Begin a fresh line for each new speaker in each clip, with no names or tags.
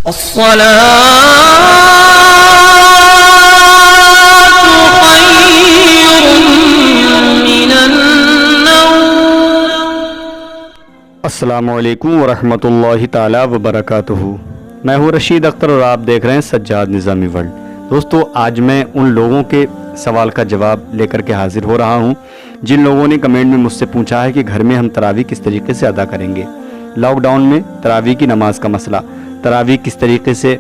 السلام علیکم ورحمۃ اللہ تعالی وبرکاتہ۔ میں ہوں رشید اختر اور آپ دیکھ رہے ہیں سجاد نظامی ورلڈ۔ دوستو، آج میں ان لوگوں کے سوال کا جواب لے کر کے حاضر ہو رہا ہوں جن لوگوں نے کمنٹ میں مجھ سے پوچھا ہے کہ گھر میں ہم تراویح کس طریقے سے ادا کریں گے۔ لاک ڈاؤن میں تراویح کی نماز کا مسئلہ، تراویح کس طریقے سے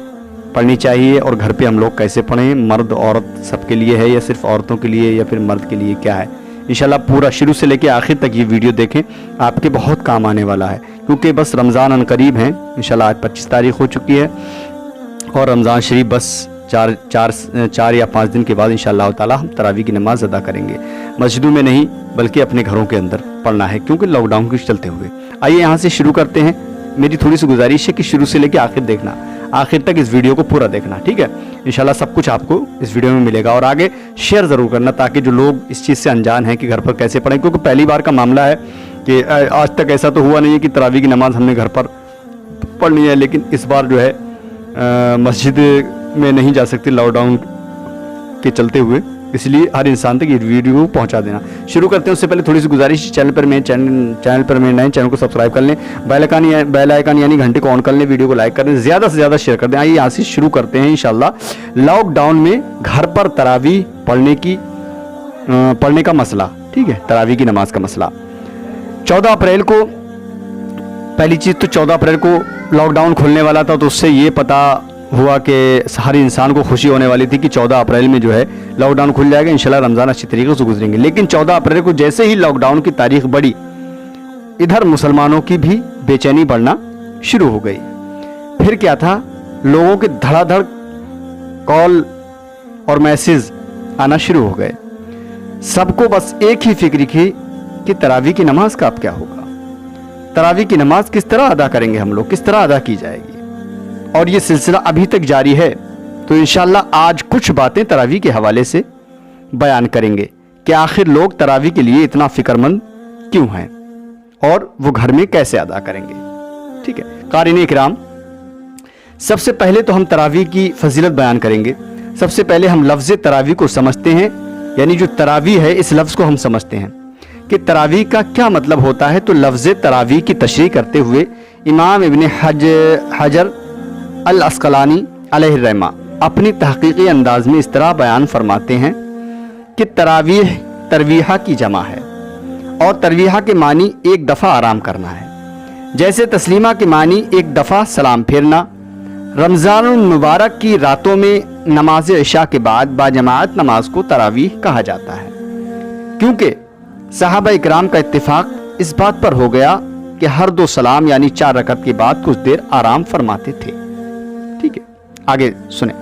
پڑھنی چاہیے اور گھر پہ ہم لوگ کیسے پڑھیں، مرد عورت سب کے لیے ہے یا صرف عورتوں کے لیے یا پھر مرد کے لیے کیا ہے۔ انشاءاللہ پورا شروع سے لے کے آخر تک یہ ویڈیو دیکھیں، آپ کے بہت کام آنے والا ہے، کیونکہ بس رمضان ان قریب ہیں۔ انشاءاللہ آج 25 تاریخ ہو چکی ہے اور رمضان شریف بس چار یا 5 دن کے بعد انشاءاللہ تعالی ہم تراویح کی نماز ادا کریں گے۔ مسجدوں میں نہیں بلکہ اپنے گھروں کے اندر پڑھنا ہے، کیونکہ لاک ڈاؤن کے چلتے ہوئے۔ آئیے یہاں سے شروع کرتے ہیں۔ میری تھوڑی سی گزارش ہے کہ شروع سے لے کے آخر دیکھنا، آخر تک اس ویڈیو کو پورا دیکھنا، ٹھیک ہے؟ انشاءاللہ سب کچھ آپ کو اس ویڈیو میں ملے گا، اور آگے شیئر ضرور کرنا تاکہ جو لوگ اس چیز سے انجان ہیں کہ گھر پر کیسے پڑھیں، کیونکہ پہلی بار کا معاملہ ہے کہ آج تک ایسا تو ہوا نہیں ہے کہ تراویح کی نماز ہم نے گھر پر پڑھنی ہے، لیکن اس بار جو ہے مسجد میں نہیں جا سکتی لاک ڈاؤن کے چلتے ہوئے، اس لیے ہر انسان تک یہ ویڈیو پہنچا دینا۔ شروع کرتے ہیں، اس سے پہلے تھوڑی سی گزارش، چینل پر نئے چینل کو سبسکرائب کر لیں، بیل آئیکن یعنی گھنٹے کو آن کر لیں، ویڈیو کو لائک کر دیں، زیادہ سے زیادہ شیئر کر دیں۔ آئیے یہاں سے شروع کرتے ہیں انشاءاللہ لاک ڈاؤن میں گھر پر تراویح پڑھنے کا مسئلہ، ٹھیک ہے؟ تراویح کی نماز کا مسئلہ 14 اپریل کو، پہلی چیز تو 14 اپریل کو لاک ڈاؤن کھلنے والا تھا، تو اس سے یہ پتہ ہوا کہ ہر انسان کو خوشی ہونے والی تھی کہ 14 اپریل میں جو ہے لاک ڈاؤن کھل جائے گا، انشاءاللہ رمضان اچھی طریقے سے گزریں گے۔ لیکن 14 اپریل کو جیسے ہی لاک ڈاؤن کی تاریخ بڑھی، ادھر مسلمانوں کی بھی بے چینی بڑھنا شروع ہو گئی۔ پھر کیا تھا، لوگوں کے دھڑا دھڑ کال اور میسیج آنا شروع ہو گئے۔ سب کو بس ایک ہی فکر تھی کہ تراویح کی نماز کا اب کیا ہوگا، تراویح کی نماز کس طرح ادا کریں گے ہم لوگ، کس طرح ادا کی جائے گی، اور یہ سلسلہ ابھی تک جاری ہے۔ تو انشاءاللہ آج کچھ باتیں تراویح کے حوالے سے بیان کریں گے کہ آخر لوگ تراویح کے لیے اتنا فکر مند کیوں ہیں اور وہ گھر میں کیسے ادا کریں گے، ٹھیک ہے؟ قارئین اکرام، سب سے پہلے تو ہم تراویح کی فضیلت بیان کریں گے۔ سب سے پہلے ہم لفظ تراویح کو سمجھتے ہیں، یعنی جو تراویح ہے اس لفظ کو ہم سمجھتے ہیں کہ تراویح کا کیا مطلب ہوتا ہے۔ تو لفظ تراویح کی تشریح کرتے ہوئے امام ابن حجر العسقلانی علیہ الرحمہ اپنی تحقیقی انداز میں اس طرح بیان فرماتے ہیں کہ تراویح ترویحہ کی جمع ہے، اور ترویحہ کے معنی ایک دفعہ آرام کرنا ہے، جیسے تسلیمہ کے معنی ایک دفعہ سلام پھیرنا۔ رمضان المبارک کی راتوں میں نماز عشاء کے بعد باجماعت نماز کو تراویح کہا جاتا ہے، کیونکہ صحابہ اکرام کا اتفاق اس بات پر ہو گیا کہ ہر 2 سلام یعنی 4 رکعت کے بعد کچھ دیر آرام فرماتے تھے، ٹھیک ہے؟ آگے سنیں۔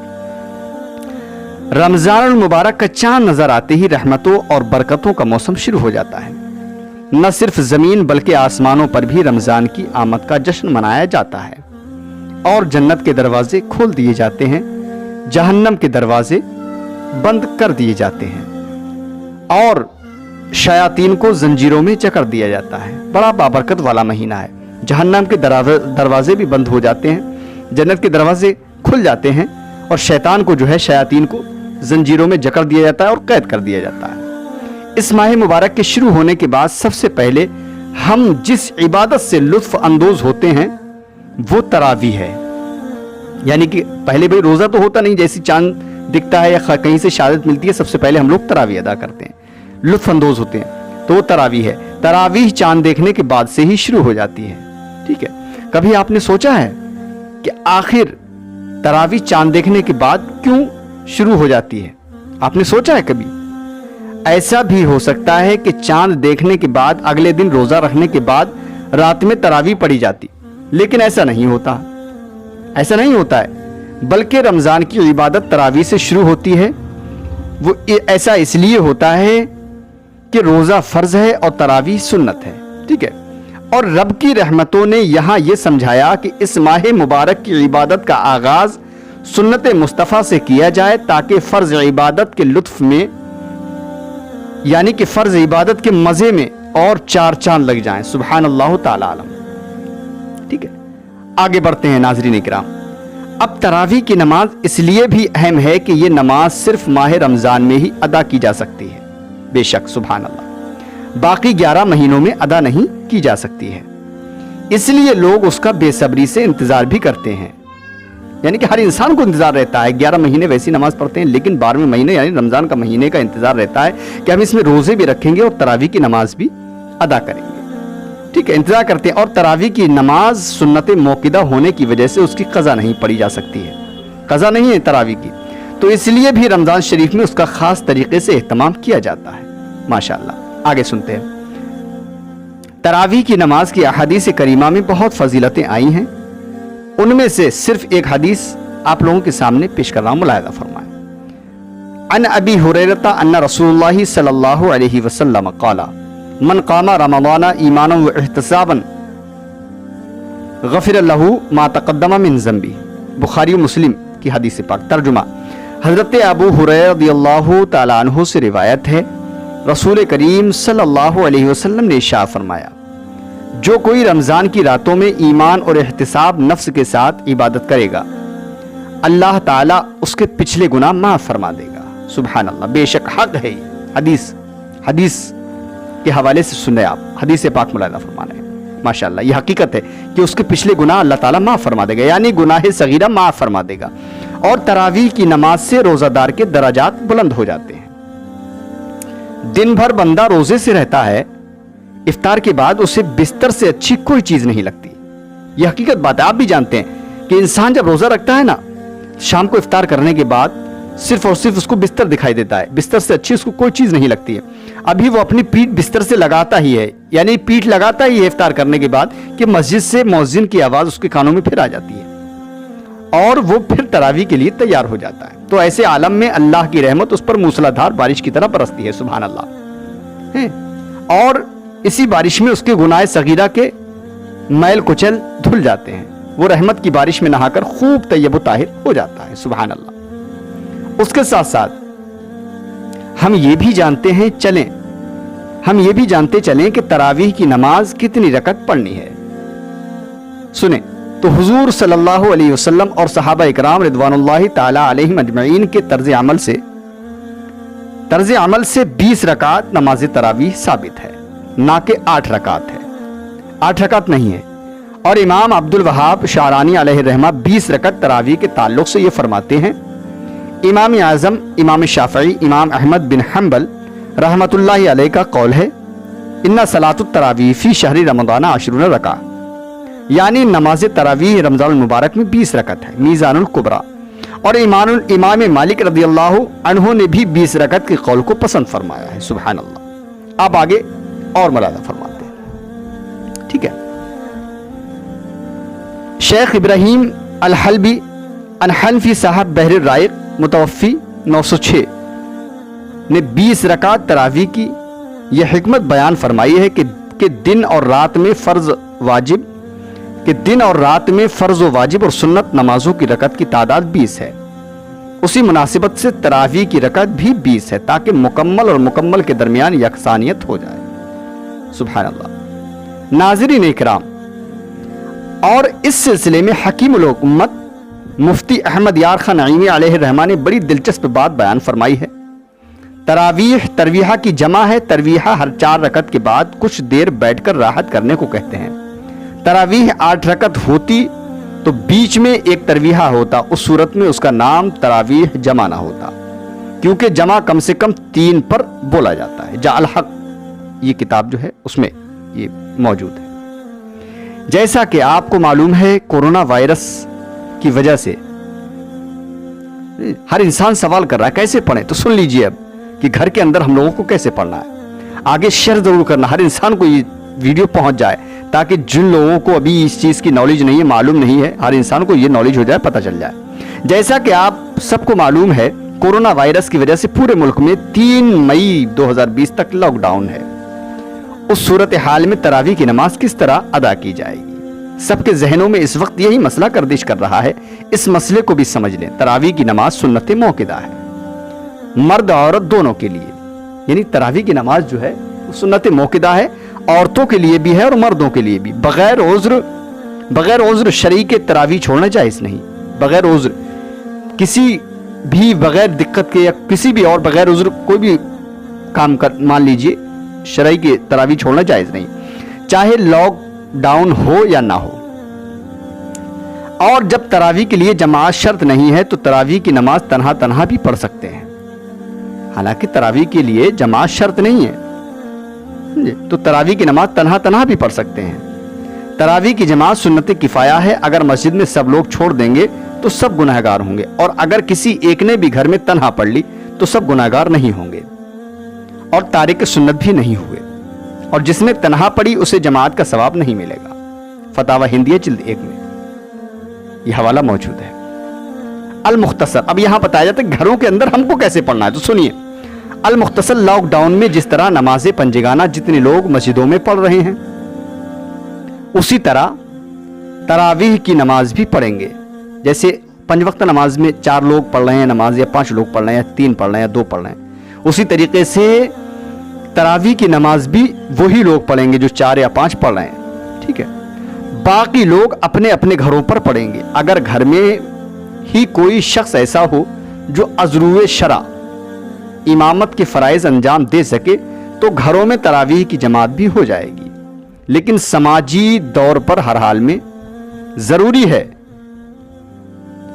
رمضان المبارک کا چاند نظر آتے ہی رحمتوں اور برکتوں کا موسم شروع ہو جاتا ہے۔ نہ صرف زمین بلکہ آسمانوں پر بھی رمضان کی آمد کا جشن منایا جاتا ہے، اور جنت کے دروازے کھول دیے جاتے ہیں، جہنم کے دروازے بند کر دیے جاتے ہیں، اور شیاطین کو زنجیروں میں جکڑ دیا جاتا ہے۔ بڑا بابرکت والا مہینہ ہے۔ جہنم کے دروازے بھی بند ہو جاتے ہیں، جنت کے دروازے کھل جاتے ہیں، اور شیطان کو جو ہے شیاطین کو زنجیروں میں جکڑ دیا جاتا ہے اور قید کر دیا جاتا ہے۔ اس ماہ مبارک کے شروع ہونے کے بعد سب سے پہلے ہم جس عبادت سے لطف اندوز ہوتے ہیں وہ تراویح ہے، یعنی کہ پہلے بھائی روزہ تو ہوتا نہیں، جیسی چاند دکھتا ہے یا کہیں سے شہادت ملتی ہے سب سے پہلے ہم لوگ تراویح ادا کرتے ہیں، لطف اندوز ہوتے ہیں، تو وہ تراویح ہے۔ تراویح چاند دیکھنے کے بعد سے ہی شروع ہو جاتی ہے، ٹھیک ہے؟ کبھی آپ نے سوچا ہے کہ آخر تراویح چاند دیکھنے کے بعد کیوں شروع ہو جاتی ہے؟ آپ نے سوچا ہے کبھی؟ ایسا بھی ہو سکتا ہے کہ چاند دیکھنے کے بعد اگلے دن روزہ رکھنے کے بعد رات میں تراویح پڑھی جاتی، لیکن ایسا نہیں ہوتا، ایسا نہیں ہوتا ہے، بلکہ رمضان کی عبادت تراویح سے شروع ہوتی ہے۔ وہ ایسا اس لیے ہوتا ہے کہ روزہ فرض ہے اور تراویح سنت ہے، ٹھیک ہے؟ اور رب کی رحمتوں نے یہاں یہ سمجھایا کہ اس ماہ مبارک کی عبادت کا آغاز سنت مصطفیٰ سے کیا جائے تاکہ فرض عبادت کے لطف میں، یعنی کہ فرض عبادت کے مزے میں اور 4 چاند لگ جائیں۔ سبحان اللہ تعالی عالم، ٹھیک ہے؟ آگے بڑھتے ہیں ناظرین اکرام۔ اب تراویح کی نماز اس لیے بھی اہم ہے کہ یہ نماز صرف ماہ رمضان میں ہی ادا کی جا سکتی ہے. بے شک سبحان اللہ باقی 11 مہینوں میں ادا نہیں کی جا سکتی ہے. اس لیے لوگ اس کا بے صبری سے انتظار بھی کرتے ہیں. یعنی کہ ہر انسان کو انتظار رہتا ہے. 11 مہینے ویسی نماز پڑھتے ہیں لیکن 12ویں مہینے یعنی رمضان کا مہینے کا انتظار رہتا ہے کہ ہم اس میں روزے بھی رکھیں گے اور تراویح کی نماز بھی ادا کریں گے. ٹھیک ہے, انتظار کرتے ہیں. اور تراویح کی نماز سنت موقدہ ہونے کی وجہ سے اس کی قضا نہیں پڑی جا سکتی ہے, قضا نہیں ہے تراویح کی, تو اس لیے بھی رمضان شریف میں اس کا خاص طریقے سے اہتمام کیا جاتا ہے. ماشاءاللہ. آگے سنتے ہیں. تراویح کی نماز کی احادیث کریمہ میں بہت فضیلتیں آئی ہیں. ان میں سے صرف ایک حدیث آپ لوگوں کے سامنے پیش کر رہا ہوں, ملاحظہ فرمائیں. عن ابی ہریرہ ان رسول اللہ صلی اللہ علیہ وسلم قال من قام رمضان ایمانا و احتسابا غفر له ما تقدم من ذنبہ. بخاری و مسلم کی حدیث پاک. ترجمہ حضرت ابو ہریرہ رضی اللہ تعالیٰ عنہ سے روایت ہے, رسول کریم صلی اللہ علیہ وسلم نے ارشاد فرمایا, جو کوئی رمضان کی راتوں میں ایمان اور احتساب نفس کے ساتھ عبادت کرے گا اللہ تعالیٰ اس کے پچھلے گناہ معاف فرما دے گا. سبحان اللہ. بے شک حق ہے یہ حدیث کے حوالے سے سنیں آپ, حدیث پاک ملاحظہ فرمانا ہے. ماشاءاللہ یہ حقیقت ہے کہ اس کے پچھلے گناہ اللہ تعالیٰ معاف فرما دے گا, یعنی گناہ صغیرہ معاف فرما دے گا. اور تراویح کی نماز سے روزہ دار کے درجات بلند ہو جاتے ہیں. دن بھر بندہ روزے سے رہتا ہے, افطار کے بعد اسے بستر سے اچھی کوئی چیز نہیں لگتی. یہ حقیقت بات ہے, آپ بھی جانتے ہیں کہ انسان جب روزہ رکھتا ہے نا, شام کو افطار کرنے کے بعد صرف اور صرف اس کو بستر دکھائی دیتا ہے, بستر سے اچھی اس کو کوئی چیز نہیں لگتی ہے. ابھی وہ اپنی پیٹھ بستر سے لگاتا ہی ہے, یعنی پیٹھ لگاتا ہی ہے افطار کرنے کے بعد کہ مسجد سے مؤذن کی آواز اس کے کانوں میں پھر آ جاتی ہے اور وہ پھر تراویح کے لیے تیار ہو جاتا ہے. تو ایسے عالم میں اللہ کی رحمت اس پر موسلادھار بارش کی طرح برستی ہے. سبحان اللہ. اور اسی بارش میں اس کے گناہ صغیرہ کے میل کچل دھل جاتے ہیں. وہ رحمت کی بارش میں نہا کر خوب طیب و طاہر ہو جاتا ہے. سبحان اللہ. اس کے ساتھ ساتھ ہم یہ بھی جانتے چلیں کہ تراویح کی نماز کتنی رکعت پڑھنی ہے. سنیں تو حضور صلی اللہ علیہ وسلم اور صحابہ اکرام رضوان اللہ تعالی علیہم اجمعین کے طرز عمل سے 20 رکعت نماز تراویح ثابت ہے, نہ کہ 8 رکعت ہے. 8 رکعت نہیں ہے. اور امام عبد الوہاب شعرانی علیہ الرحمہ 20 رکعت تراویح کے تعلق سے یہ فرماتے ہیں, امام اعظم امام شافعی امام احمد بن حنبل رحمت اللہ علیہ کا قول ہے, ان صلاۃ التراویح فی شہر رمضان 20 رکعہ, یعنی نماز تراویح رمضان المبارک میں 20 رکعت ہے. میزان الکبریٰ. اور امام مالک رضی اللہ عنہ نے بھی 20 رکعت کے قول کو پسند فرمایا ہے. سبحان اللہ. آپ آگے اور ملاحظہ فرماتے ہیں. ٹھیک ہے. شیخ ابراہیم الحلبی الحنفی صاحب بحر الرائق متوفی 906 نے 20 رکعت تراویح کی یہ حکمت بیان فرمائی ہے کہ دن اور رات میں فرض و واجب اور سنت نمازوں کی رکعت کی تعداد 20 ہے. اسی مناسبت سے تراویح کی رکعت بھی 20 ہے تاکہ مکمل اور مکمل کے درمیان یکسانیت ہو جائے. سبحان اللہ. ناظرین اکرام, اور اس سلسلے میں حکیم الامت مفتی احمد یار خان نعیمی علیہ الرحمہ نے بڑی دلچسپ بات بیان فرمائی ہے. تراویح ترویحہ کی جمع ہے. ترویحہ ہر 4 رکعت کے بعد کچھ دیر بیٹھ کر راحت کرنے کو کہتے ہیں. تراویح 8 رکعت ہوتی تو بیچ میں ایک ترویحہ ہوتا, اس صورت میں اس کا نام تراویح جمع نہ ہوتا, کیونکہ جمع کم سے کم 3 پر بولا جاتا ہے. جا الحق یہ کتاب جو ہے اس میں یہ موجود ہے. جیسا کہ آپ کو معلوم ہے کورونا وائرس کی وجہ سے ہر انسان سوال کر رہا ہے کیسے پڑھیں, تو سن لیجئے اب کہ گھر کے اندر ہم لوگوں کو کیسے پڑھنا ہے. آگے شیئر ضرور کرنا, ہر انسان کو یہ ویڈیو پہنچ جائے تاکہ جن لوگوں کو ابھی اس چیز کی نالج نہیں ہے, معلوم نہیں ہے, ہر انسان کو یہ نالج ہو جائے, پتہ چل جائے. جیسا کہ آپ سب کو معلوم ہے کورونا وائرس کی وجہ سے پورے ملک میں 3 مئی 2020 تک لاک ڈاؤن ہے. اس صورتحال میں تراویح کی نماز کس طرح ادا کی جائے گی؟ سب کے ذہنوں میں اس وقت یہی مسئلہ گردش کر رہا ہے. اس مسئلے کو بھی سمجھ لیں. تراویح کی نماز سنت موقدہ ہے, مرد عورت دونوں کے لیے. یعنی تراویح کی نماز جو ہے وہ سنت موقدہ ہے, عورتوں کے لیے بھی ہے اور مردوں کے لیے بھی. بغیر عذر شرعی کے تراویح چھوڑنا جائز نہیں. بغیر عذر کسی بھی بغیر دقت کے یا کسی بھی اور بغیر عذر کوئی بھی کام کر مان لیجئے شرعی کی تراویح چھوڑنا جائز نہیں، چاہے لاک ڈاؤن ہو یا نہ ہو۔ اور جب تراویح کے لیے جماعت شرط نہیں ہے تو تراویح کی نماز تنہا تنہا بھی پڑھ سکتے ہیں۔ حالانکہ تراویح کے لیے جماعت شرط نہیں ہے تو تراویح کی نماز تنہا تنہا بھی پڑھ سکتے ہیں۔ تراویح کی جماعت سنت کفایہ ہے، اگر مسجد میں سب لوگ چھوڑ دیں گے تو سب گناہگار ہوں گے، اور اگر کسی ایک نے بھی گھر میں تنہا پڑھ لی تو سب گناہگار نہیں ہوں گے اور تارک سنت بھی نہیں ہوئے، اور جس نے تنہا پڑھی اسے جماعت کا ثواب نہیں ملے گا۔ فتاوی ہندیہ جلد 1 میں یہ حوالہ موجود ہے۔ المختصر، اب یہاں بتایا جاتا ہے گھروں کے اندر ہم کو کیسے پڑھنا ہے، تو سنیے۔ المختصر، لاک ڈاؤن میں جس طرح نماز پنجگانہ جتنے لوگ مسجدوں میں پڑھ رہے ہیں اسی طرح تراویح کی نماز بھی پڑھیں گے۔ جیسے 5 وقت نماز میں 4 لوگ پڑھ رہے ہیں نماز، یا 5 لوگ پڑھ رہے ہیں، یا 3 پڑھ رہے ہیں، یا 2 پڑھ رہے ہیں، اسی طریقے سے تراویح کی نماز بھی وہی لوگ پڑھیں گے جو 4 یا 5 پڑھ رہے ہیں، ٹھیک ہے۔ باقی لوگ اپنے اپنے گھروں پر پڑھیں گے۔ اگر گھر میں ہی کوئی شخص ایسا ہو جو عذرو شرع امامت کے فرائض انجام دے سکے تو گھروں میں تراویح کی جماعت بھی ہو جائے گی، لیکن سماجی دور پر ہر حال میں ضروری ہے،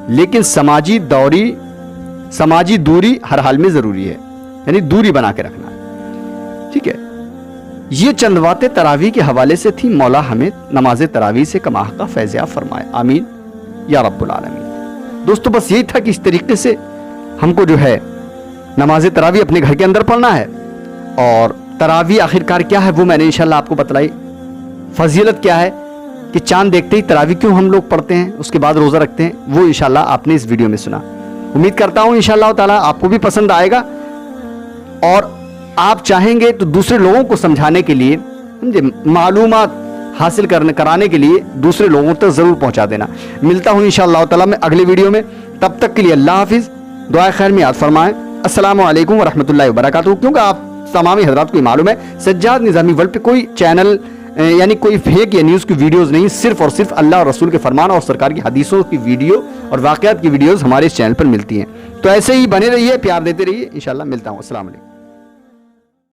لیکن سماجی دوری ہر حال میں ضروری ہے، یعنی دوری بنا کے رکھنا ہے، ٹھیک ہے۔ یہ چند باتیں تراویح کے حوالے سے تھی۔ مولا ہمیں نماز تراویح سے کما حقہ فیض یاب فرمائے، آمین یا رب العالمین۔ دوستو بس یہی تھا کہ اس طریقے سے ہم کو جو ہے نماز تراویح اپنے گھر کے اندر پڑھنا ہے، اور تراویح آخرکار کیا ہے وہ میں نے انشاءاللہ آپ کو بتلائی۔ فضیلت کیا ہے کہ چاند دیکھتے ہی تراویح کیوں ہم لوگ پڑھتے ہیں، اس کے بعد روزہ رکھتے ہیں، وہ انشاءاللہ آپ نے اس ویڈیو میں سنا۔ امید کرتا ہوں انشاءاللہ تعالی آپ کو بھی پسند آئے گا، اور آپ چاہیں گے تو دوسرے لوگوں کو سمجھانے کے لیے، معلومات حاصل کرانے کے لیے دوسرے لوگوں تک ضرور پہنچا دینا۔ ملتا ہوں انشاءاللہ تعالی میں اگلی ویڈیو میں، تب تک کے لیے اللہ حافظ، دعائے خیر میں یاد فرمائیں۔ السلام علیکم ورحمۃ اللہ وبرکاتہ۔ کیونکہ آپ تمامی حضرات کو یہ معلوم ہے سجاد نظامی ورلڈ پہ کوئی چینل یعنی کوئی فیک یا نیوز کی ویڈیوز نہیں، صرف اور صرف اللہ اور رسول کے فرمان اور سرکار کی حدیثوں کی ویڈیو اور واقعات کی ویڈیوز ہمارے اس چینل پر ملتی ہیں۔ تو ایسے ہی بنے رہیے، پیار دیتے رہیے، انشاءاللہ ملتا ہوں۔ السلام علیکم۔